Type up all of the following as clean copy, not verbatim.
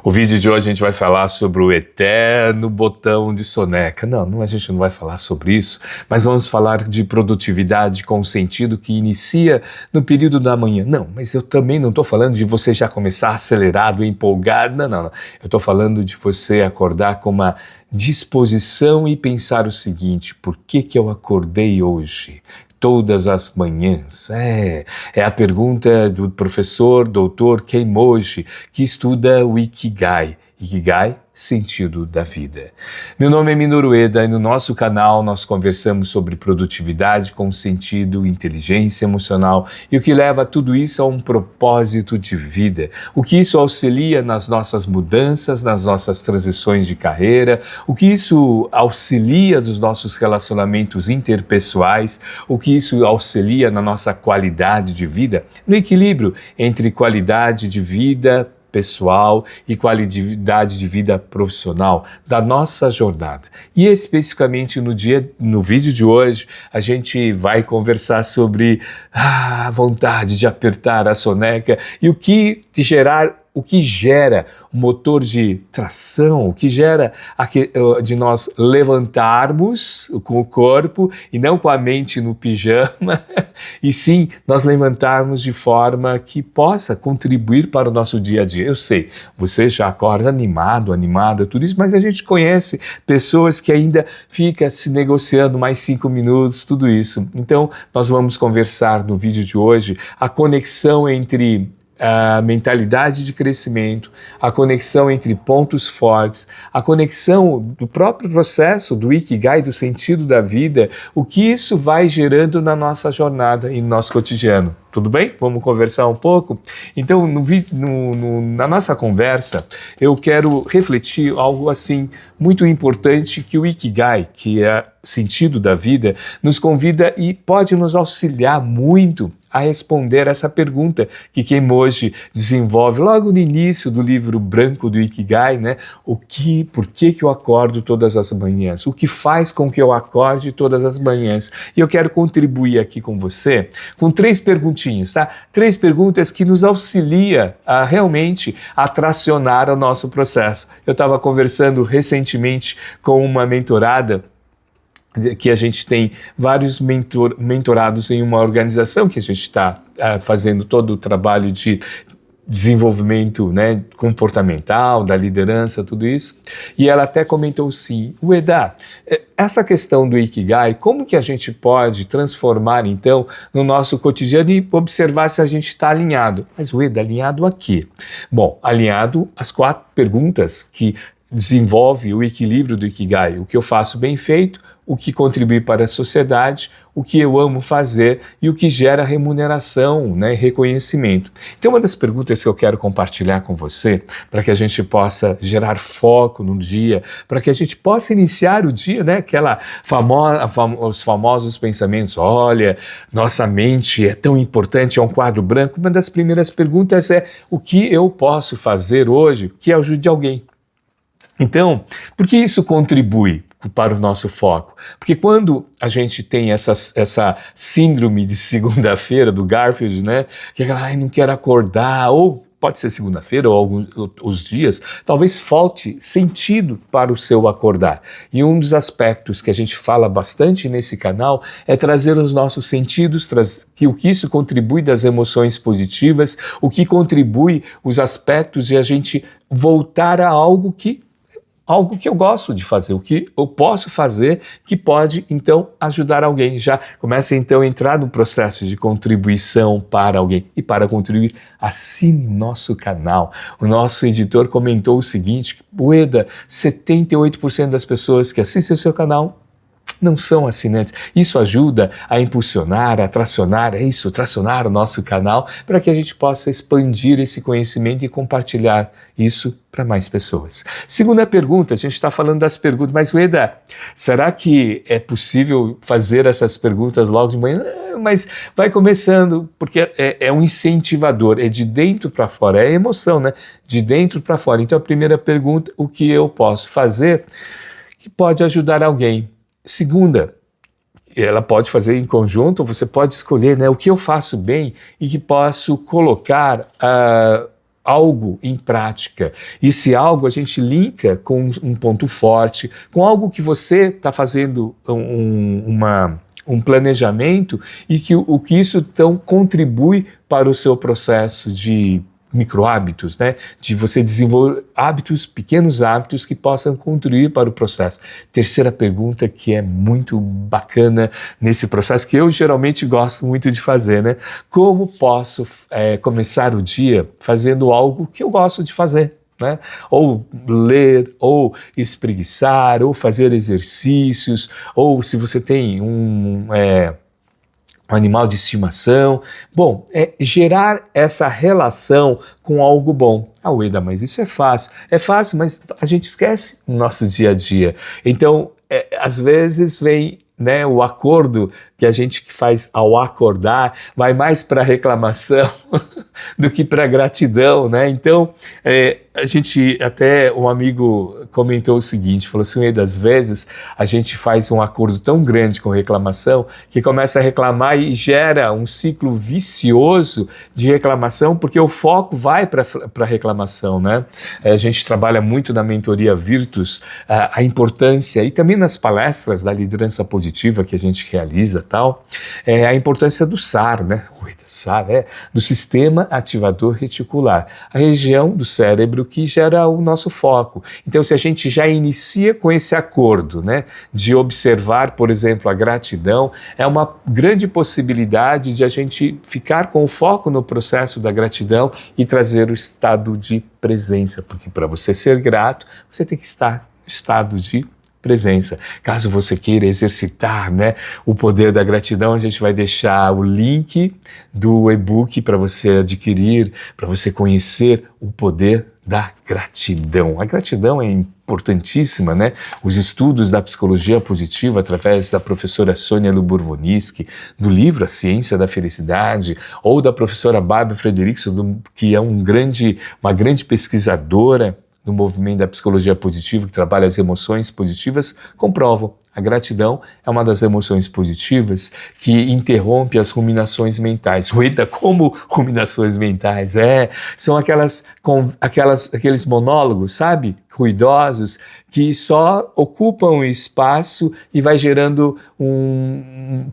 O vídeo de hoje a gente vai falar sobre o eterno botão de soneca. Não, a gente não vai falar sobre isso, mas vamos falar de produtividade com sentido que inicia no período da manhã. Não, mas eu também não estou falando de você já começar acelerado, empolgado, não. Eu estou falando de você acordar com uma disposição e pensar o seguinte: por que eu acordei hoje? Todas as manhãs? É a pergunta do professor Dr. Keimoji, que estuda o Ikigai. Ikigai, sentido da vida. Meu nome é Minoru Ueda e no nosso canal nós conversamos sobre produtividade com sentido, inteligência emocional e o que leva tudo isso a um propósito de vida. O que isso auxilia nas nossas mudanças, nas nossas transições de carreira, o que isso auxilia nos nossos relacionamentos interpessoais, o que isso auxilia na nossa qualidade de vida, no equilíbrio entre qualidade de vida pessoal e qualidade de vida profissional da nossa jornada. E especificamente no vídeo de hoje, a gente vai conversar sobre a vontade de apertar a soneca e o que gera o motor de tração, o que gera de nós levantarmos com o corpo e não com a mente no pijama, e sim nós levantarmos de forma que possa contribuir para o nosso dia a dia. Eu sei, você já acorda animado, animada, tudo isso, mas a gente conhece pessoas que ainda ficam se negociando mais 5 minutos, tudo isso. Então, nós vamos conversar no vídeo de hoje a conexão entre a mentalidade de crescimento, a conexão entre pontos fortes, a conexão do próprio processo do Ikigai, do sentido da vida, o que isso vai gerando na nossa jornada e no nosso cotidiano. Tudo bem? Vamos conversar um pouco? Então, na nossa conversa, eu quero refletir algo assim muito importante que o Ikigai, que é o sentido da vida, nos convida e pode nos auxiliar muito a responder essa pergunta que Keimoji desenvolve logo no início do livro branco do Ikigai, né? Por que eu acordo todas as manhãs? O que faz com que eu acorde todas as manhãs? E eu quero contribuir aqui com você com 3 perguntinhas, tá? 3 perguntas que nos auxilia a realmente a tracionar o nosso processo. Eu estava conversando recentemente com uma mentorada, que a gente tem vários mentorados em uma organização que a gente está fazendo todo o trabalho de desenvolvimento, né, comportamental, da liderança, tudo isso. E ela até comentou assim: Ueda, essa questão do Ikigai, como que a gente pode transformar então no nosso cotidiano e observar se a gente está alinhado? Mas Ueda, alinhado a quê? Bom, alinhado às 4 perguntas que desenvolve o equilíbrio do Ikigai: o que eu faço bem feito, o que contribui para a sociedade, o que eu amo fazer e o que gera remuneração, né, e reconhecimento. Então, uma das perguntas que eu quero compartilhar com você, para que a gente possa gerar foco no dia, para que a gente possa iniciar o dia, né, os famosos pensamentos: olha, nossa mente é tão importante, é um quadro branco. Uma das primeiras perguntas é: o que eu posso fazer hoje que ajude alguém? Então, por que isso contribui para o nosso foco? Porque quando a gente tem essa síndrome de segunda-feira do Garfield, né, que é não quero acordar, ou pode ser segunda-feira ou alguns os dias, talvez falte sentido para o seu acordar. E um dos aspectos que a gente fala bastante nesse canal é trazer os nossos sentidos, o que isso contribui das emoções positivas, o que contribui os aspectos de a gente voltar a algo que eu gosto de fazer, o que eu posso fazer que pode, então, ajudar alguém. Já começa, então, a entrar no processo de contribuição para alguém. E para contribuir, assine nosso canal. O nosso editor comentou o seguinte: Ueda, 78% das pessoas que assistem o seu canal não são assinantes. Isso ajuda a impulsionar, a tracionar o nosso canal para que a gente possa expandir esse conhecimento e compartilhar isso para mais pessoas. Segunda pergunta, a gente está falando das perguntas, mas Ueda, será que é possível fazer essas perguntas logo de manhã? Mas vai começando, porque é um incentivador, é de dentro para fora, é emoção, né? De dentro para fora. Então a primeira pergunta: o que eu posso fazer que pode ajudar alguém? Segunda, ela pode fazer em conjunto, você pode escolher, né, o que eu faço bem e que posso colocar algo em prática. E esse algo a gente linka com um ponto forte, com algo que você está fazendo um planejamento e que isso então contribui para o seu processo de microhábitos, né? De você desenvolver hábitos, pequenos hábitos que possam contribuir para o processo. Terceira pergunta que é muito bacana nesse processo, que eu geralmente gosto muito de fazer, né? Como posso começar o dia fazendo algo que eu gosto de fazer? Né? Ou ler, ou espreguiçar, ou fazer exercícios, ou se você tem um animal de estimação. Bom, gerar essa relação com algo bom. Ah, Ueda, mas isso é fácil. É fácil, mas a gente esquece no nosso dia a dia. Então, às vezes vem, né, o acordo que a gente faz ao acordar, vai mais para reclamação do que para gratidão, né? Então, a gente, até um amigo comentou o seguinte, falou assim, das vezes a gente faz um acordo tão grande com reclamação que começa a reclamar e gera um ciclo vicioso de reclamação, porque o foco vai para a reclamação, né? A gente trabalha muito na mentoria Virtus, a importância, e também nas palestras da liderança positiva que a gente realiza, tal, a importância do SAR, né? SAR, do sistema ativador reticular, a região do cérebro que gera o nosso foco. Então, se a gente já inicia com esse acordo, né, de observar, por exemplo, a gratidão, é uma grande possibilidade de a gente ficar com o foco no processo da gratidão e trazer o estado de presença, porque para você ser grato, você tem que estar no estado de presença. Caso você queira exercitar, né, o poder da gratidão, a gente vai deixar o link do e-book para você adquirir, para você conhecer o poder da gratidão. A gratidão é importantíssima, né? Os estudos da psicologia positiva, através da professora Sônia Lubourvonisky, do livro A Ciência da Felicidade, ou da professora Barbara Fredrickson, que é uma grande pesquisadora no movimento da psicologia positiva, que trabalha as emoções positivas, comprovam. A gratidão é uma das emoções positivas que interrompe as ruminações mentais. Eita, como ruminações mentais? São aqueles monólogos, sabe? Ruidosos, que só ocupam espaço e vai gerando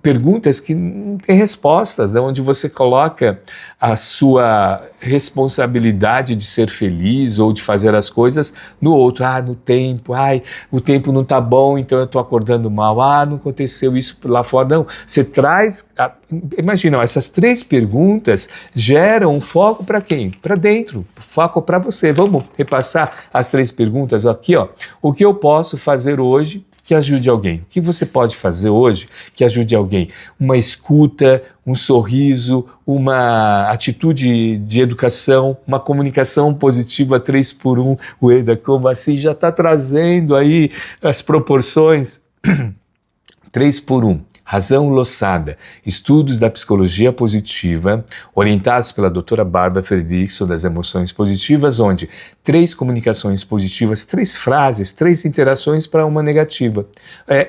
perguntas que não têm respostas, onde você coloca a sua responsabilidade de ser feliz ou de fazer as coisas no outro. No tempo, o tempo não está bom, então eu estou acordando mal, não aconteceu isso lá fora. Não, você traz, imagina, essas 3 perguntas geram um foco para quem? Para dentro, foco para você. Vamos repassar as 3 perguntas aqui, ó. O que eu posso fazer hoje que ajude alguém? O que você pode fazer hoje que ajude alguém? Uma escuta, um sorriso, uma atitude de educação, uma comunicação positiva 3x1. Ueda, como assim? Já está trazendo aí as proporções 3x1. Razão Lossada, estudos da psicologia positiva, orientados pela doutora Barbara Fredrickson das emoções positivas, onde 3 comunicações positivas, 3 frases, 3 interações para uma negativa.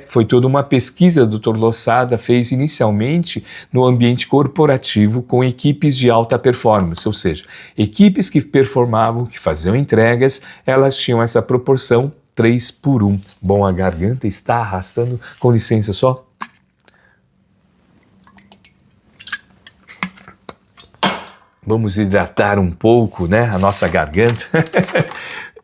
Foi toda uma pesquisa que o Dr. Lossada fez inicialmente no ambiente corporativo com equipes de alta performance, ou seja, equipes que performavam, que faziam entregas, elas tinham essa proporção 3x1. Bom, a garganta está arrastando, com licença só. Vamos hidratar um pouco, né, a nossa garganta.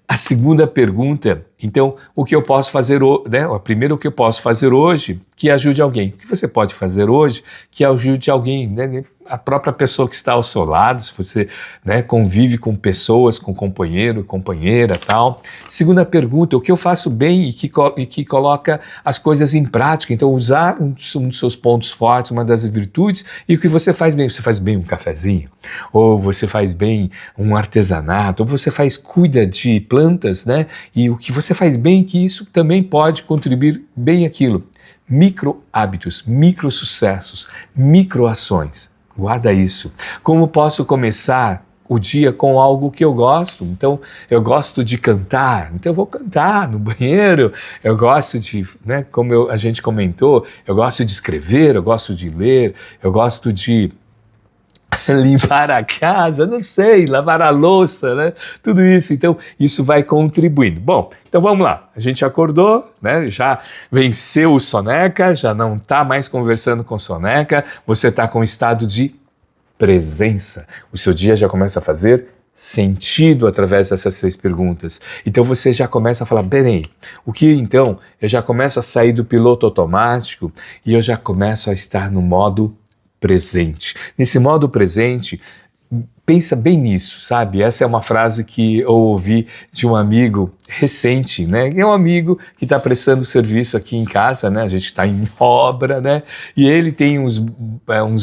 A segunda pergunta, então, o que eu posso fazer hoje, né? A primeira, o que eu posso fazer hoje que ajude alguém. O que você pode fazer hoje que ajude alguém, né? A própria pessoa que está ao seu lado, se você, né, convive com pessoas, com companheiro, companheira, tal. Segunda pergunta, o que eu faço bem e que coloca as coisas em prática. Então, usar um dos seus pontos fortes, uma das virtudes, e o que você faz bem. Você faz bem um cafezinho, ou você faz bem um artesanato, ou você cuida de plantas, né? E o que você faz bem, que isso também pode contribuir bem aquilo. Micro hábitos, micro sucessos, micro ações. Guarda isso. Como posso começar o dia com algo que eu gosto? Então, eu gosto de cantar, então eu vou cantar no banheiro. Eu gosto de, né, como a gente comentou, eu gosto de escrever, eu gosto de ler, eu gosto de limpar a casa, não sei, lavar a louça, né? Tudo isso, então isso vai contribuindo. Bom, então vamos lá, a gente acordou, né? Já venceu o soneca, já não está mais conversando com soneca, você está com estado de presença. O seu dia já começa a fazer sentido através dessas 3 perguntas. Então você já começa a falar, peraí, o que então? Eu já começo a sair do piloto automático e eu já começo a estar no modo presente. Nesse modo presente, pensa bem nisso, sabe? Essa é uma frase que eu ouvi de um amigo recente, né? É um amigo que está prestando serviço aqui em casa, né? A gente está em obra, né? E ele tem uns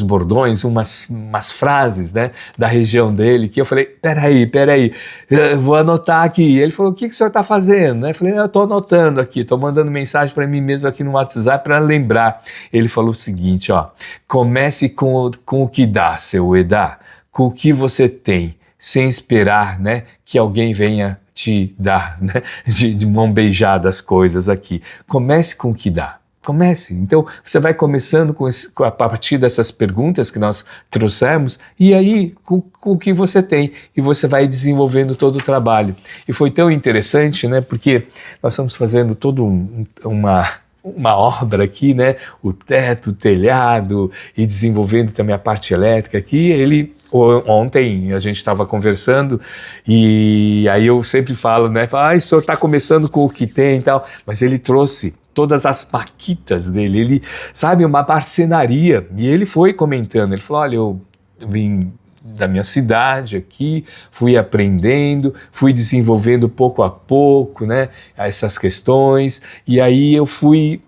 bordões, umas frases, né? Da região dele, que eu falei, peraí, eu vou anotar aqui. Ele falou, o que o senhor está fazendo? Eu falei, eu estou anotando aqui, estou mandando mensagem para mim mesmo aqui no WhatsApp para lembrar. Ele falou o seguinte, ó, comece com o que dá, seu Edá, com o que você tem, sem esperar, né, que alguém venha te dar, né, de mão beijada as coisas aqui. Comece com o que dá. Comece. Então, você vai começando a partir dessas perguntas que nós trouxemos, e aí, com o que você tem, e você vai desenvolvendo todo o trabalho. E foi tão interessante, né, porque nós estamos fazendo toda uma obra aqui, né, o teto, o telhado, e desenvolvendo também a parte elétrica aqui. Ontem a gente estava conversando e aí eu sempre falo, né, o senhor está começando com o que tem e tal, mas ele trouxe todas as maquitas dele, ele, sabe, uma marcenaria, e ele foi comentando, ele falou, olha, eu vim da minha cidade aqui, fui aprendendo, fui desenvolvendo pouco a pouco, né, essas questões, e aí eu fui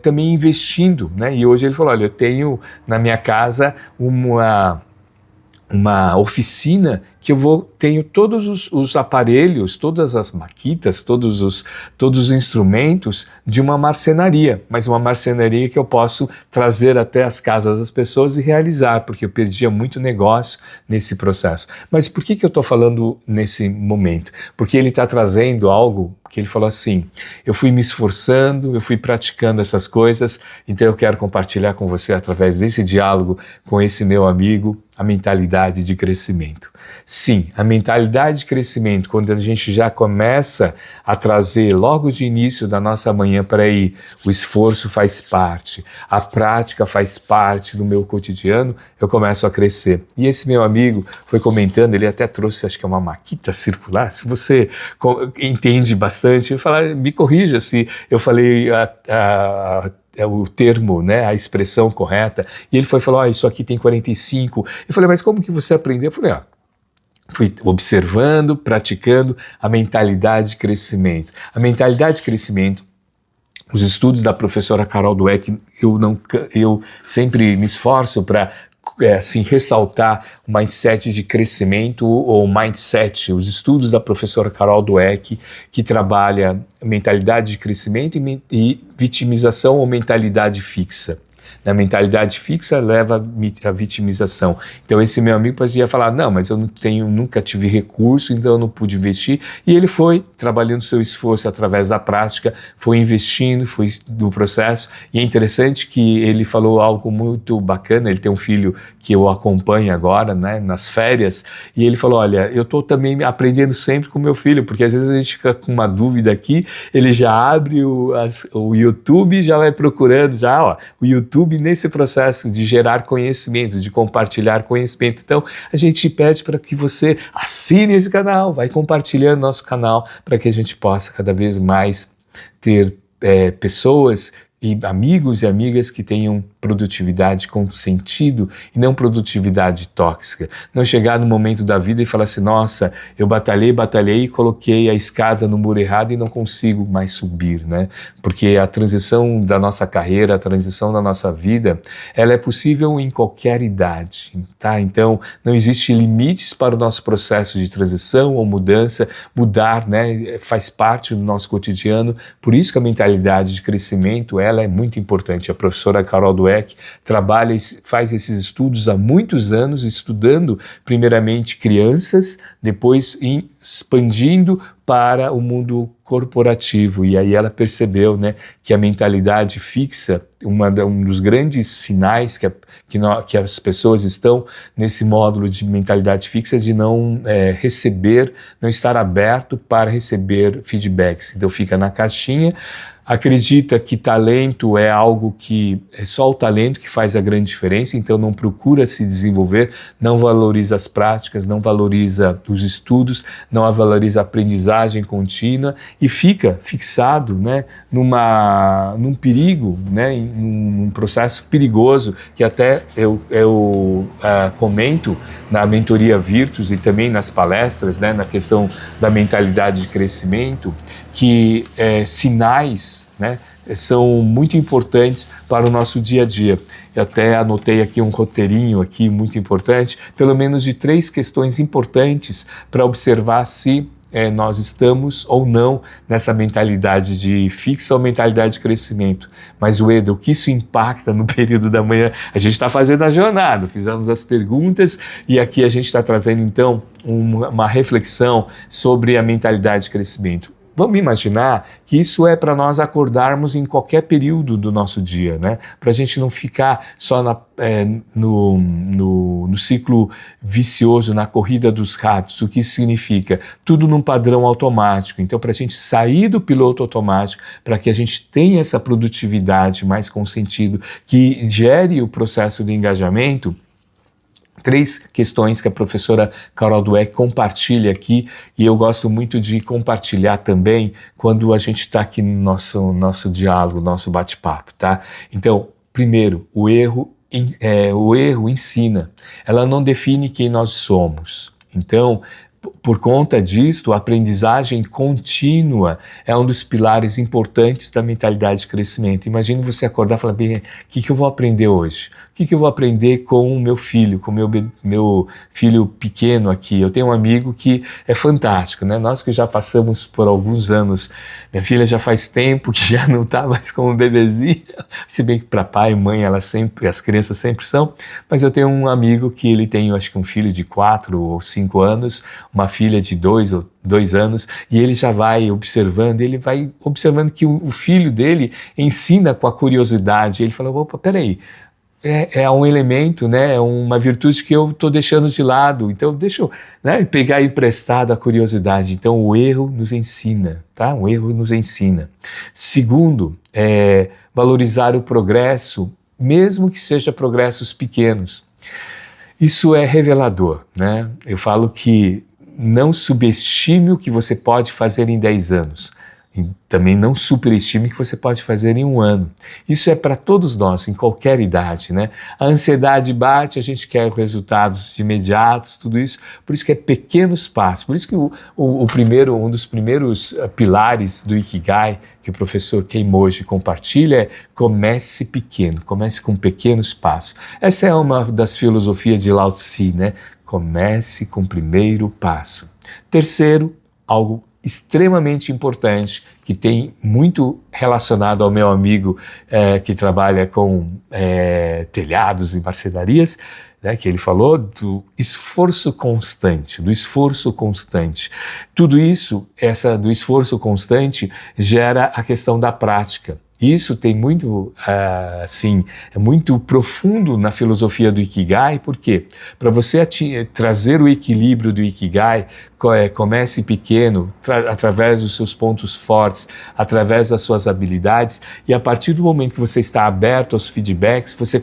também investindo, né, e hoje ele falou, olha, eu tenho na minha casa uma oficina que tenho todos os aparelhos, todas as maquitas, todos os instrumentos de uma marcenaria, mas uma marcenaria que eu posso trazer até as casas das pessoas e realizar, porque eu perdia muito negócio nesse processo. Mas por que eu estou falando nesse momento? Porque ele está trazendo algo que ele falou assim, eu fui me esforçando, eu fui praticando essas coisas, então eu quero compartilhar com você através desse diálogo com esse meu amigo, a mentalidade de crescimento. Sim, a mentalidade de crescimento, quando a gente já começa a trazer logo de início da nossa manhã para aí, o esforço faz parte, a prática faz parte do meu cotidiano, eu começo a crescer. E esse meu amigo foi comentando, ele até trouxe, acho que é uma maquita circular, se você entende bastante, me corrija se eu falei o termo, né, a expressão correta, e ele falou, isso aqui tem 45, eu falei, mas como que você aprendeu? Eu falei, fui observando, praticando a mentalidade de crescimento. A mentalidade de crescimento, os estudos da professora Carol Dweck, eu sempre me esforço para assim, ressaltar o mindset de crescimento ou mindset, os estudos da professora Carol Dweck, que trabalha mentalidade de crescimento e vitimização ou mentalidade fixa. A mentalidade fixa leva à vitimização. Então esse meu amigo podia falar, não, mas eu nunca tive recurso, então eu não pude investir. E ele foi trabalhando seu esforço através da prática, foi investindo, foi no processo. E é interessante que ele falou algo muito bacana, ele tem um filho que eu acompanho agora, né, nas férias, e ele falou, olha, eu estou também aprendendo sempre com meu filho, porque às vezes a gente fica com uma dúvida aqui, ele já abre o YouTube e já vai procurando, o YouTube nesse processo de gerar conhecimento, de compartilhar conhecimento. Então, a gente pede para que você assine esse canal, vai compartilhando nosso canal para que a gente possa cada vez mais ter pessoas e amigos e amigas que tenham produtividade com sentido e não produtividade tóxica. Não chegar no momento da vida e falar assim, nossa, eu batalhei e coloquei a escada no muro errado e não consigo mais subir, né? Porque a transição da nossa carreira, a transição da nossa vida, ela é possível em qualquer idade, tá? Então, não existe limites para o nosso processo de transição ou mudança. Mudar, né, faz parte do nosso cotidiano. Por isso que a mentalidade de crescimento, ela é muito importante. A professora Carol Dweck faz esses estudos há muitos anos, estudando primeiramente crianças, depois em expandindo para o mundo corporativo. E aí ela percebeu, né, que a mentalidade fixa, um dos grandes sinais que as pessoas estão nesse módulo de mentalidade fixa é de não receber, não estar aberto para receber feedbacks. Então fica na caixinha, acredita que talento é algo que é só o talento que faz a grande diferença, então não procura se desenvolver, não valoriza as práticas, não valoriza os estudos, não valoriza a aprendizagem contínua e fica fixado, né, num perigo, né, num processo perigoso que até eu comento na mentoria Virtus e também nas palestras, né, na questão da mentalidade de crescimento, que sinais, né, são muito importantes para o nosso dia a dia. Eu até anotei aqui um roteirinho aqui muito importante, pelo menos de 3 questões importantes para observar se nós estamos ou não nessa mentalidade de fixa ou mentalidade de crescimento. Mas o que isso impacta no período da manhã? A gente está fazendo a jornada, fizemos as perguntas e aqui a gente está trazendo então uma reflexão sobre a mentalidade de crescimento. Vamos imaginar que isso é para nós acordarmos em qualquer período do nosso dia, né? Para a gente não ficar só no ciclo vicioso, na corrida dos ratos. O que isso significa? Tudo num padrão automático. Então, para a gente sair do piloto automático, para que a gente tenha essa produtividade mais com sentido, que gere o processo de engajamento, 3 questões que a professora Carol Dweck compartilha aqui, e eu gosto muito de compartilhar também quando a gente está aqui no nosso diálogo, nosso bate-papo, tá? Então, primeiro, o erro ensina, ela não define quem nós somos. Então, por conta disso, a aprendizagem contínua é um dos pilares importantes da mentalidade de crescimento. Imagine você acordar e falar, bem, o que eu vou aprender hoje? O que eu vou aprender com o meu filho, com o meu filho pequeno aqui? Eu tenho um amigo que é fantástico, né? Nós que já passamos por alguns anos, minha filha já faz tempo que já não está mais como bebezinha, se bem que para pai e mãe as crianças sempre são, mas eu tenho um amigo que ele tem, eu acho que um filho de 4 ou 5 anos, uma filha de 2 anos, e ele já vai observando que o filho dele ensina com a curiosidade. Ele fala, opa, peraí, é um elemento, né, é uma virtude que eu estou deixando de lado, então deixa eu, né, pegar emprestado a curiosidade. Então o erro nos ensina, tá? O erro nos ensina. Segundo, valorizar o progresso, mesmo que seja progressos pequenos. Isso é revelador, né? Eu falo que não subestime o que você pode fazer em 10 anos. E também não superestime o que você pode fazer em 1 ano. Isso é para todos nós, em qualquer idade, né? A ansiedade bate, a gente quer resultados imediatos, tudo isso. Por isso que é pequenos passos. Por isso que um dos primeiros pilares do Ikigai, que o professor Keimoji compartilha, é comece pequeno, comece com pequenos passos. Essa é uma das filosofias de Lao Tse, né? Comece com o primeiro passo. Terceiro, algo extremamente importante, que tem muito relacionado ao meu amigo que trabalha com telhados e marcenarias, né, que ele falou do esforço constante, Tudo isso, do esforço constante, gera a questão da prática. Isso tem muito, é muito profundo na filosofia do Ikigai, porque para você trazer o equilíbrio do Ikigai, comece pequeno, através dos seus pontos fortes, através das suas habilidades, e a partir do momento que você está aberto aos feedbacks, você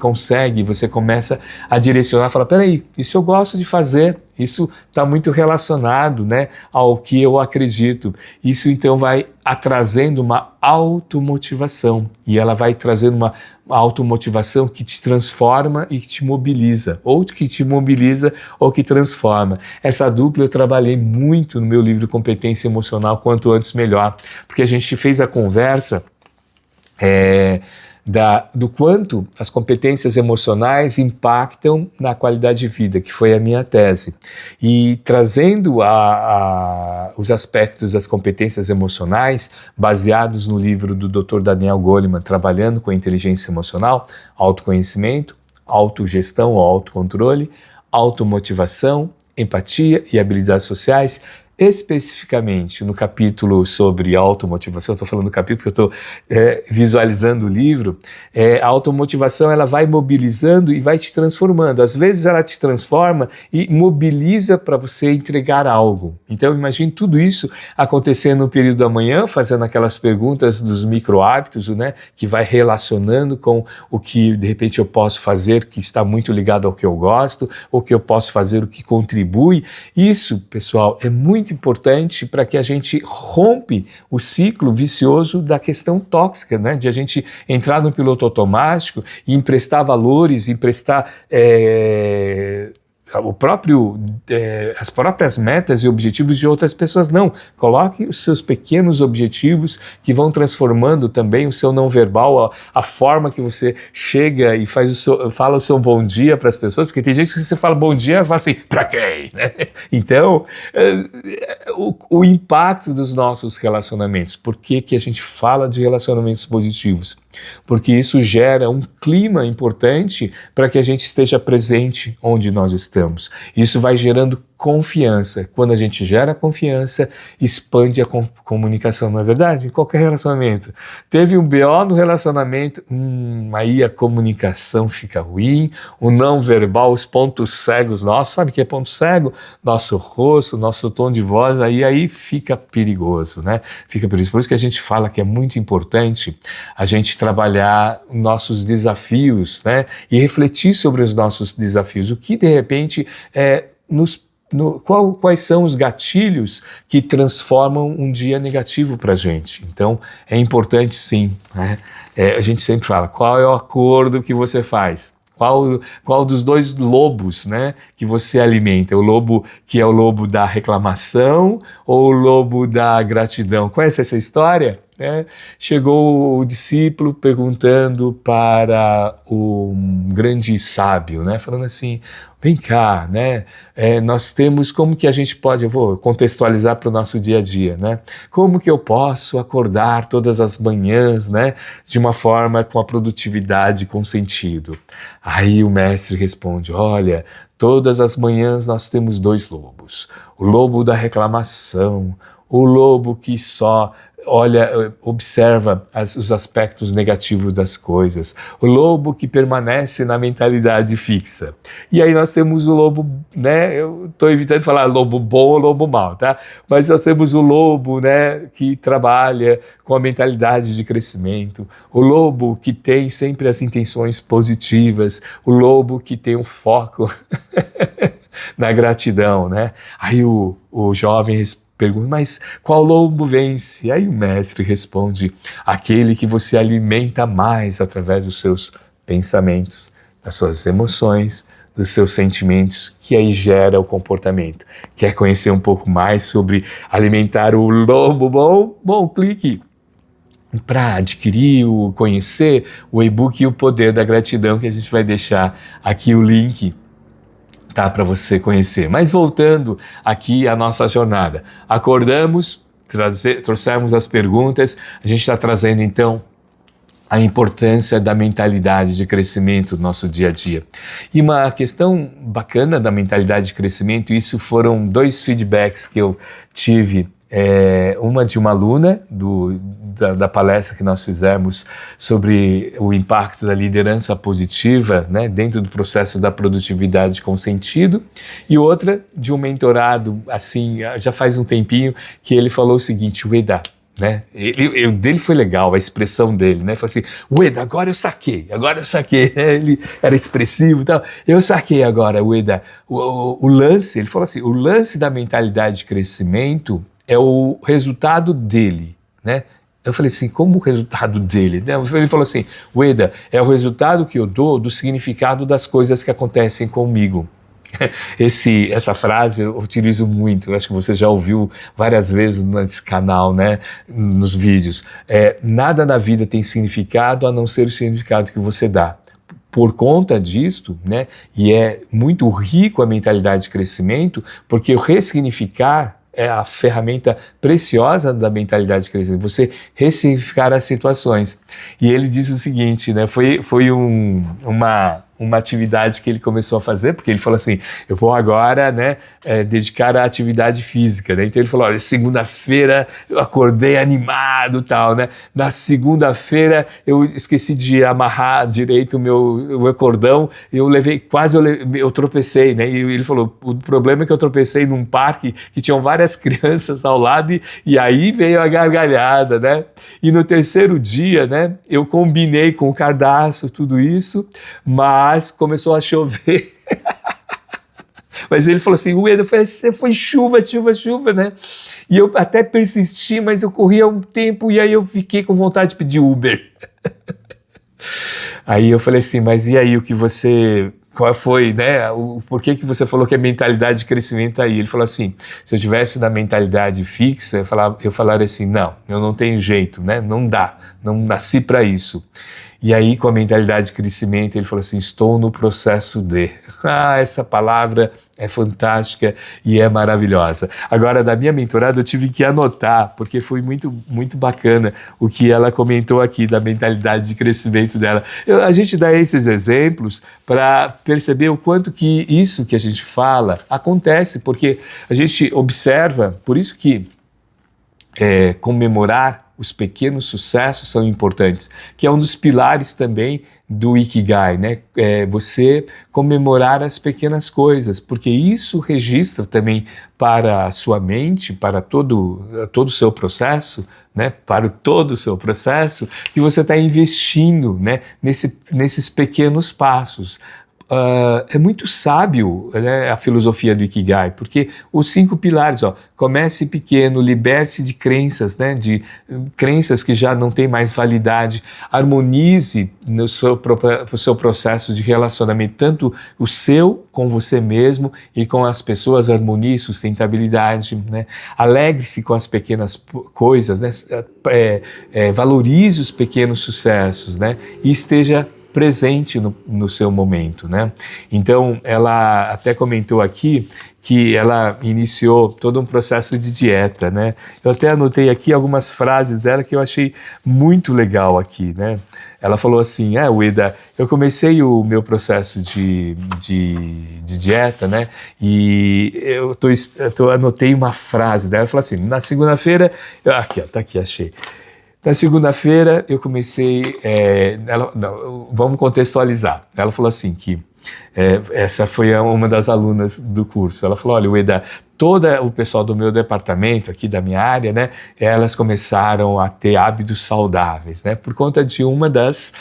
começa a direcionar, falar, peraí, isso eu gosto de fazer, isso está muito relacionado, né, ao que eu acredito. Isso então vai trazendo uma automotivação, e ela vai trazendo uma automotivação que te transforma e que te mobiliza, ou que te mobiliza ou que transforma. Essa dupla eu trabalhei muito no meu livro Competência Emocional, Quanto Antes Melhor, porque a gente fez a conversa do quanto as competências emocionais impactam na qualidade de vida, que foi a minha tese. E trazendo os aspectos das competências emocionais, baseados no livro do Dr. Daniel Goleman, Trabalhando com a Inteligência Emocional, autoconhecimento, autogestão ou autocontrole, automotivação, empatia e habilidades sociais, especificamente no capítulo sobre automotivação, eu estou falando do capítulo porque eu estou visualizando o livro, a automotivação ela vai mobilizando e vai te transformando. Às vezes ela te transforma e mobiliza para você entregar algo. Então imagine tudo isso acontecendo no período da manhã, fazendo aquelas perguntas dos micro hábitos, né, que vai relacionando com o que de repente eu posso fazer que está muito ligado ao que eu gosto, ou que eu posso fazer o que contribui. Isso, pessoal, é muito importante para que a gente rompe o ciclo vicioso da questão tóxica, né? De a gente entrar no piloto automático e emprestar valores, emprestar as próprias metas e objetivos de outras pessoas. Não, coloque os seus pequenos objetivos que vão transformando também o seu não verbal, a forma que você chega e fala o seu bom dia para as pessoas, porque tem gente que você fala bom dia e fala assim, pra quem? Né? Então, o impacto dos nossos relacionamentos. Por que a gente fala de relacionamentos positivos? Porque isso gera um clima importante para que a gente esteja presente onde nós estamos. Isso vai gerando confiança. Quando a gente gera confiança, expande a comunicação, não é verdade? Em qualquer relacionamento. Teve um BO no relacionamento, aí a comunicação fica ruim, o não verbal, os pontos cegos nossos, sabe o que é ponto cego? Nosso rosto, nosso tom de voz, aí fica perigoso, né? Fica perigoso. Por isso que a gente fala que é muito importante a gente trabalhar nossos desafios, né? E refletir sobre os nossos desafios. O que de repente quais são os gatilhos que transformam um dia negativo para a gente. Então, é importante sim, né? A gente sempre fala, qual é o acordo que você faz? Qual dos dois lobos, né, que você alimenta? O lobo que é o lobo da reclamação ou o lobo da gratidão? Conhece essa história? Chegou o discípulo perguntando para um grande sábio, né, falando assim, vem cá, né, nós temos, como que a gente pode, eu vou contextualizar para o nosso dia a dia, né, como que eu posso acordar todas as manhãs, né, de uma forma com a produtividade, com sentido? Aí o mestre responde, olha, todas as manhãs nós temos dois lobos, o lobo da reclamação, o lobo que só observa os aspectos negativos das coisas, o lobo que permanece na mentalidade fixa. E aí nós temos o lobo, né, eu estou evitando falar lobo bom ou lobo mau, tá? Mas nós temos o lobo, né, que trabalha com a mentalidade de crescimento, o lobo que tem sempre as intenções positivas, o lobo que tem um foco na gratidão, né? Aí o jovem pergunta, mas qual lobo vence? Aí o mestre responde, aquele que você alimenta mais através dos seus pensamentos, das suas emoções, dos seus sentimentos, que aí gera o comportamento. Quer conhecer um pouco mais sobre alimentar o lobo bom? Bom, clique para adquirir, conhecer o e-book e o poder da gratidão, que a gente vai deixar aqui o link, tá, para você conhecer. Mas voltando aqui à nossa jornada, acordamos, trouxemos as perguntas, a gente está trazendo então a importância da mentalidade de crescimento no nosso dia a dia. E uma questão bacana da mentalidade de crescimento, isso foram 2 feedbacks que eu tive, uma de uma aluna da palestra que nós fizemos sobre o impacto da liderança positiva, né, dentro do processo da produtividade com sentido, e outra de um mentorado, assim, já faz um tempinho, que ele falou o seguinte, Ueda, né, dele foi legal, a expressão dele, né, falou assim, Ueda, agora eu saquei, né? Ele era expressivo e tal, eu saquei agora, Ueda, o lance, ele falou assim, o lance da mentalidade de crescimento é o resultado dele, né? Eu falei assim, como o resultado dele? Ele falou assim, Ueda, é o resultado que eu dou do significado das coisas que acontecem comigo. Essa frase eu utilizo muito, acho que você já ouviu várias vezes nesse canal, né, nos vídeos. Nada na vida tem significado a não ser o significado que você dá. Por conta disto, né, e é muito rico a mentalidade de crescimento, porque o ressignificar é a ferramenta preciosa da mentalidade de crescimento, você ressignificar as situações. E ele diz o seguinte, né, foi uma uma atividade que ele começou a fazer, porque ele falou assim, eu vou agora, né, dedicar à atividade física, né? Então ele falou, olha, segunda-feira eu acordei animado, tal, né? Na segunda-feira eu esqueci de amarrar direito o meu cordão, eu tropecei, né? E ele falou, o problema é que eu tropecei num parque que tinham várias crianças ao lado e aí veio a gargalhada, né? E no terceiro dia, né, eu combinei com o cardápio tudo isso, mas começou a chover. Mas ele falou assim, Ueda, foi chuva, né? E eu até persisti, mas eu corria um tempo e aí eu fiquei com vontade de pedir Uber. Aí eu falei assim, mas e aí qual foi, né? Por que você falou que a mentalidade de crescimento aí? Ele falou assim, se eu tivesse na mentalidade fixa, eu falaria assim, não, eu não tenho jeito, né? Não dá, não nasci para isso. E aí, com a mentalidade de crescimento, ele falou assim, estou no processo de. Ah, essa palavra é fantástica e é maravilhosa. Agora, da minha mentorada, eu tive que anotar, porque foi muito, muito bacana o que ela comentou aqui da mentalidade de crescimento dela. A gente dá esses exemplos para perceber o quanto que isso que a gente fala acontece, porque a gente observa, por isso que comemorar os pequenos sucessos são importantes, que é um dos pilares também do Ikigai, né? Você comemorar as pequenas coisas, porque isso registra também para a sua mente, para todo o seu processo, né? Para todo o seu processo, que você está investindo, né? Nesses pequenos passos. É muito sábio, né, a filosofia do Ikigai, porque os 5 pilares, comece pequeno, liberte-se de crenças, né, de crenças que já não têm mais validade, harmonize no seu processo de relacionamento, tanto o seu com você mesmo e com as pessoas, harmonia e sustentabilidade, né, alegre-se com as pequenas coisas, né, valorize os pequenos sucessos, né, e esteja presente no seu momento, né? Então, ela até comentou aqui que ela iniciou todo um processo de dieta, né? Eu até anotei aqui algumas frases dela que eu achei muito legal aqui, né? Ela falou assim, Ueda, eu comecei o meu processo de dieta, né? E eu anotei uma frase dela, ela falou assim, na segunda-feira, tá aqui, achei. Na segunda-feira eu comecei, vamos contextualizar, ela falou assim que, essa foi uma das alunas do curso, ela falou, olha Ueda, todo o pessoal do meu departamento, aqui da minha área, né, elas começaram a ter hábitos saudáveis, né, por conta de uma das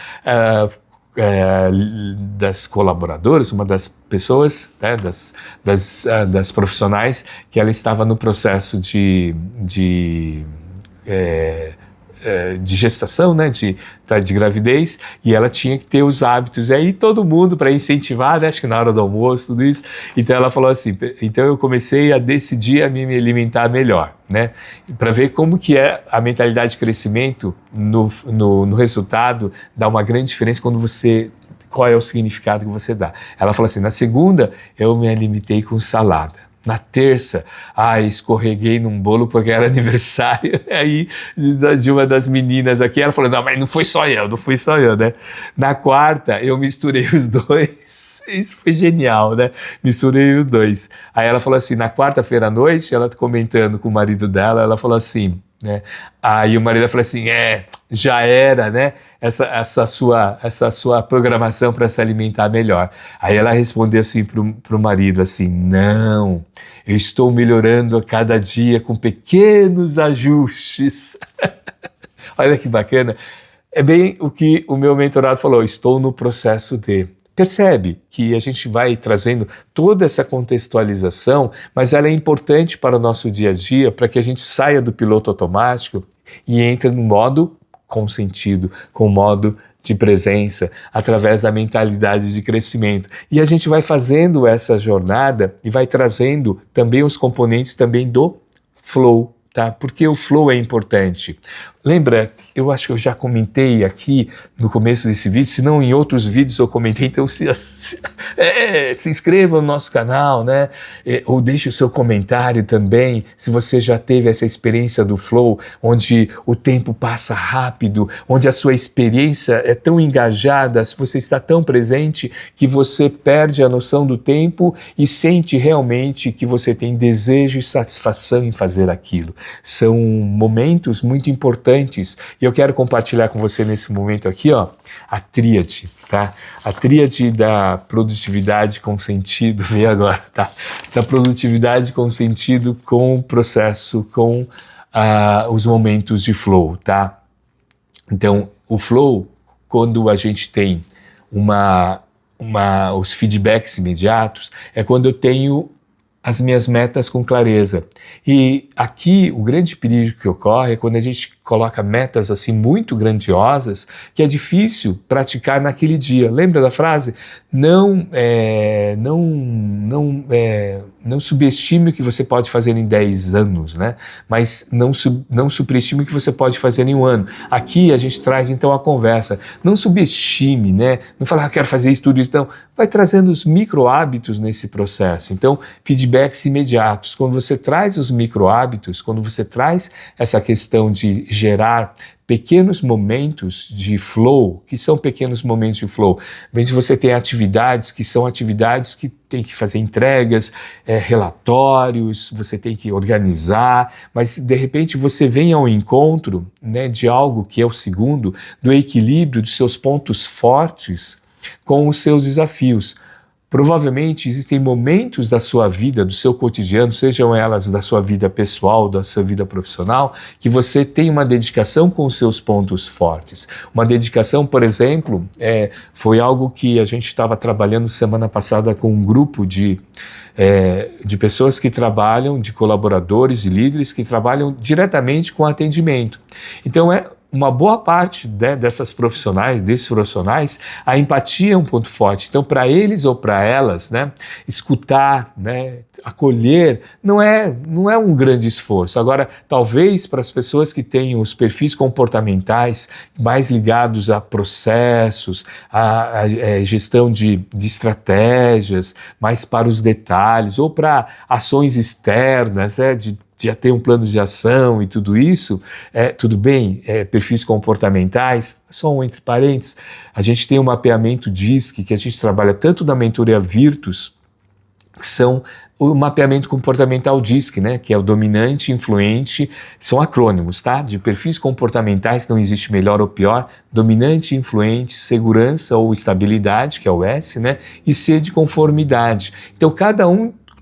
colaboradoras, uma das pessoas, né, das profissionais que ela estava no processo de gestação, né, de gravidez, e ela tinha que ter os hábitos, e aí todo mundo para incentivar, né, acho que na hora do almoço, tudo isso, então ela falou assim, então eu comecei a decidir a me alimentar melhor, né, para ver como que é a mentalidade de crescimento no resultado, dá uma grande diferença qual é o significado que você dá. Ela falou assim, na segunda eu me alimentei com salada. Na terça, escorreguei num bolo porque era aniversário aí de uma das meninas aqui. Ela falou, não, mas não fui só eu, né? Na quarta, eu misturei os dois. Isso foi genial, né? Misturei os dois. Aí ela falou assim, na quarta-feira à noite, ela comentando com o marido dela, ela falou assim, né? Aí o marido falou assim, já era, né? Essa sua programação para se alimentar melhor. Aí ela respondeu assim pro marido assim, não, eu estou melhorando a cada dia com pequenos ajustes. Olha que bacana. É bem o que o meu mentorado falou, estou no processo de. Percebe que a gente vai trazendo toda essa contextualização, mas ela é importante para o nosso dia a dia, para que a gente saia do piloto automático e entre no modo consentido, com modo de presença, através da mentalidade de crescimento. E a gente vai fazendo essa jornada e vai trazendo também os componentes também do flow, tá? Porque o flow é importante. Lembra, eu acho que eu já comentei aqui no começo desse vídeo, se não em outros vídeos eu comentei, então se inscreva no nosso canal, né? Ou deixe o seu comentário também, se você já teve essa experiência do flow, onde o tempo passa rápido, onde a sua experiência é tão engajada, se você está tão presente que você perde a noção do tempo e sente realmente que você tem desejo e satisfação em fazer aquilo. São momentos muito importantes e eu quero compartilhar com você nesse momento aqui, ó, a tríade, tá? A tríade da produtividade com sentido, vem agora, tá? Da produtividade com sentido, com o processo, com os momentos de flow, tá? Então, o flow, quando a gente tem os feedbacks imediatos, é quando eu tenho as minhas metas com clareza. E aqui o grande perigo que ocorre é quando a gente coloca metas assim muito grandiosas que é difícil praticar naquele dia. Lembra da frase? Não subestime o que você pode fazer em 10 anos, né? Mas não superestime o que você pode fazer em um ano. Aqui a gente traz então a conversa. Não subestime, né? Não fala, quero fazer isso, tudo isso. Então, vai trazendo os micro hábitos nesse processo. Então, feedbacks imediatos. Quando você traz os micro hábitos, quando você traz essa questão de gerar pequenos momentos de flow, que são pequenos momentos de flow, mas você tem atividades que tem que fazer entregas, relatórios, você tem que organizar, mas de repente você vem ao encontro, né, de algo que é o segundo, do equilíbrio dos seus pontos fortes com os seus desafios. Provavelmente existem momentos da sua vida, do seu cotidiano, sejam elas da sua vida pessoal, da sua vida profissional, que você tem uma dedicação com os seus pontos fortes. Uma dedicação, por exemplo, foi algo que a gente estava trabalhando semana passada com um grupo de pessoas que trabalham, de colaboradores e líderes que trabalham diretamente com atendimento. Então uma boa parte desses profissionais, a empatia é um ponto forte. Então, para eles ou para elas, né, escutar, né, acolher, não é um grande esforço. Agora, talvez para as pessoas que têm os perfis comportamentais mais ligados a processos, a gestão de estratégias, mais para os detalhes, ou para ações externas, de ter um plano de ação e tudo isso, tudo bem, perfis comportamentais, só um entre parênteses, a gente tem um mapeamento DISC que a gente trabalha tanto na mentoria Virtus, que são o mapeamento comportamental DISC, né, que é o dominante, influente, são acrônimos, tá? De perfis comportamentais, não existe melhor ou pior, dominante, influente, segurança ou estabilidade, que é o S, né, e C de conformidade. Então,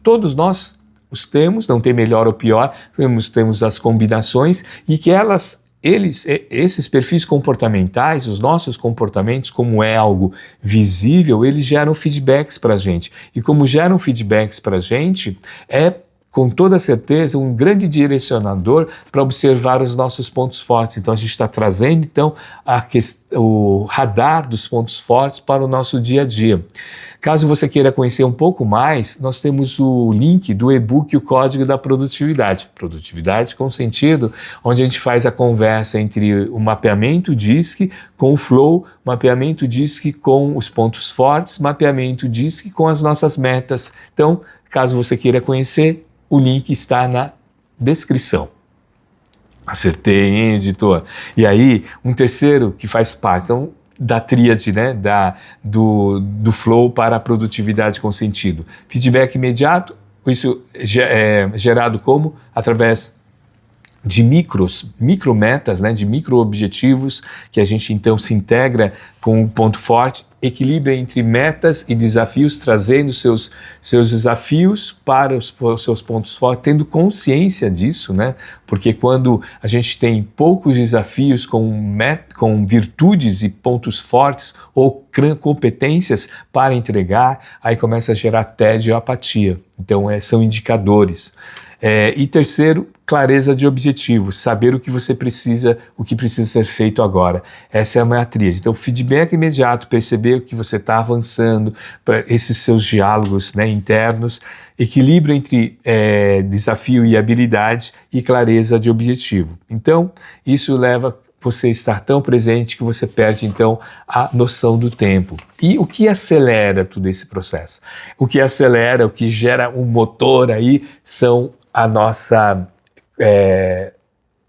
todos nós os temos, não tem melhor ou pior, temos as combinações e que esses perfis comportamentais, os nossos comportamentos, como é algo visível, eles geram feedbacks para a gente. E como geram feedbacks para a gente, com toda certeza, um grande direcionador para observar os nossos pontos fortes. Então, a gente está trazendo, então, o radar dos pontos fortes para o nosso dia a dia. Caso você queira conhecer um pouco mais, nós temos o link do e-book O Código da Produtividade. Produtividade com sentido, onde a gente faz a conversa entre o mapeamento DISC com o flow, mapeamento DISC com os pontos fortes, mapeamento DISC com as nossas metas. Então, caso você queira conhecer, o link está na descrição. Acertei, hein, editor? E aí, um terceiro que faz parte da tríade, né, do flow para a produtividade com sentido. Feedback imediato, isso é gerado como? Através de micrometas, né, de micro-objetivos, que a gente então se integra com um ponto forte, equilibra entre metas e desafios, trazendo seus desafios para os seus pontos fortes, tendo consciência disso, né? Porque quando a gente tem poucos desafios com virtudes e pontos fortes ou competências para entregar, aí começa a gerar tédio e apatia. Então, são indicadores. E terceiro, clareza de objetivos, saber o que você precisa, o que precisa ser feito agora. Essa é a minha tríade. Então, feedback imediato, perceber que você está avançando, para esses seus diálogos, né, internos, equilíbrio entre desafio e habilidade e clareza de objetivo. Então, isso leva você a estar tão presente que você perde, então, a noção do tempo. E o que acelera todo esse processo? O que acelera, o que gera um motor aí, são a nossa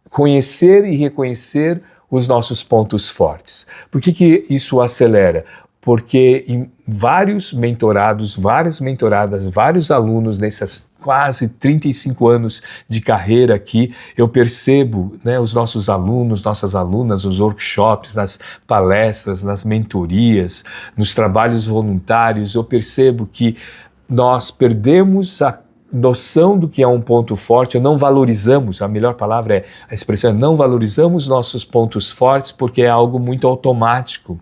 conhecer e reconhecer os nossos pontos fortes. Por que isso acelera? Porque em vários mentorados, várias mentoradas, vários alunos nessas quase 35 anos de carreira aqui, eu percebo, né, os nossos alunos, nossas alunas, os workshops, nas palestras, nas mentorias, nos trabalhos voluntários, eu percebo que nós perdemos a noção do que é um ponto forte, não valorizamos, a melhor palavra é a expressão, não valorizamos nossos pontos fortes porque é algo muito automático.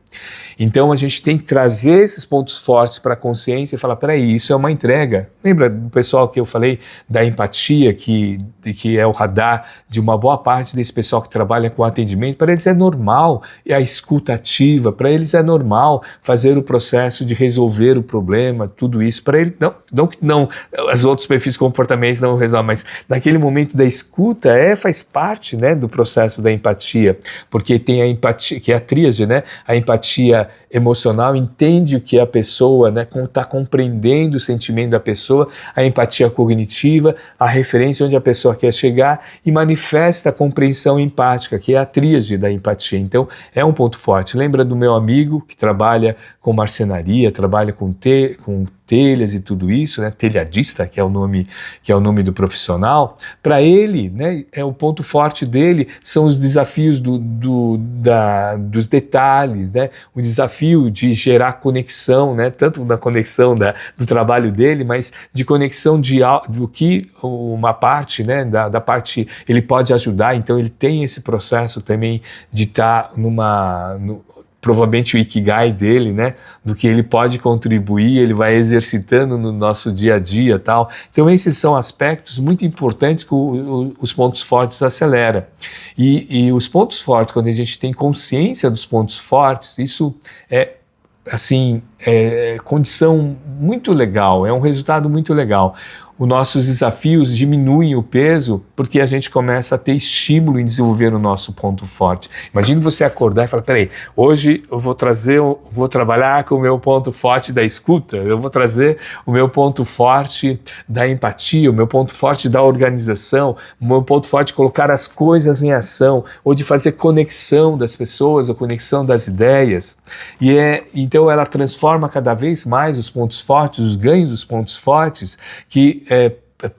Então a gente tem que trazer esses pontos fortes para a consciência e falar, peraí, isso é uma entrega. Lembra do pessoal que eu falei da empatia, que é o radar de uma boa parte desse pessoal que trabalha com atendimento? Para eles é normal, é a escuta ativa, para eles é normal fazer o processo de resolver o problema, tudo isso. Para eles, não, os outros perfis comportamentais não resolvem, mas naquele momento da escuta faz parte, né, do processo da empatia, porque tem a empatia, que é a tríade, né, a empatia emocional, entende o que a pessoa, né, está compreendendo o sentimento da pessoa, a empatia cognitiva, a referência onde a pessoa quer chegar e manifesta a compreensão empática, que é a tríade da empatia. Então, é um ponto forte. Lembra do meu amigo que trabalha com marcenaria, trabalha com telhas e tudo isso, né? Telhadista, que é o nome do profissional. Para ele, né, o ponto forte dele são os desafios dos detalhes, né? O desafio de gerar conexão, né? Tanto na conexão do trabalho dele, mas de conexão do que uma parte, né? Da parte ele pode ajudar. Então ele tem esse processo também de estar provavelmente o Ikigai dele, né, do que ele pode contribuir, ele vai exercitando no nosso dia a dia, tal. Então esses são aspectos muito importantes que os pontos fortes aceleram. E os pontos fortes, quando a gente tem consciência dos pontos fortes, isso é condição muito legal, é um resultado muito legal. Os nossos desafios diminuem o peso porque a gente começa a ter estímulo em desenvolver o nosso ponto forte. Imagine você acordar e falar, peraí, hoje eu vou trabalhar com o meu ponto forte da escuta, eu vou trazer o meu ponto forte da empatia, o meu ponto forte da organização, o meu ponto forte de colocar as coisas em ação, ou de fazer conexão das pessoas, a conexão das ideias. Então ela transforma cada vez mais os pontos fortes, os ganhos dos pontos fortes, que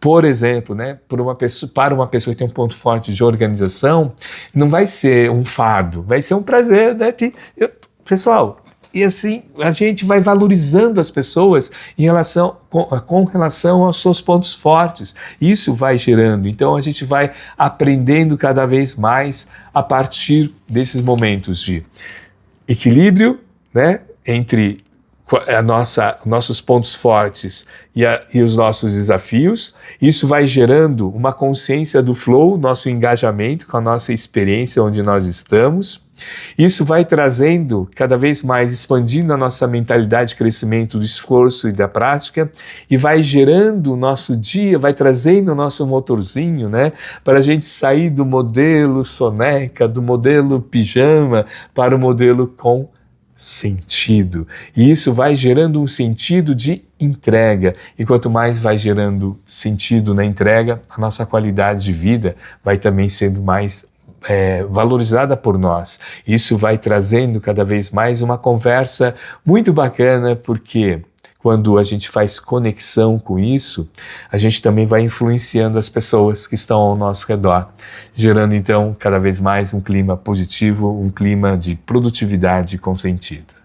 por exemplo, né, para uma pessoa que tem um ponto forte de organização, não vai ser um fardo, vai ser um prazer, né? Pessoal, e assim a gente vai valorizando as pessoas com relação aos seus pontos fortes. Isso vai gerando, então a gente vai aprendendo cada vez mais a partir desses momentos de equilíbrio, né, entre nossos pontos fortes e os nossos desafios. Isso vai gerando uma consciência do flow, nosso engajamento com a nossa experiência onde nós estamos. Isso vai trazendo cada vez mais, expandindo a nossa mentalidade de crescimento do esforço e da prática, e vai gerando o nosso dia, vai trazendo o nosso motorzinho, né, para a gente sair do modelo soneca, do modelo pijama, para o modelo com sentido. E isso vai gerando um sentido de entrega. E quanto mais vai gerando sentido na entrega, a nossa qualidade de vida vai também sendo mais valorizada por nós. Isso vai trazendo cada vez mais uma conversa muito bacana, porque quando a gente faz conexão com isso, a gente também vai influenciando as pessoas que estão ao nosso redor, gerando então cada vez mais um clima positivo, um clima de produtividade com sentido.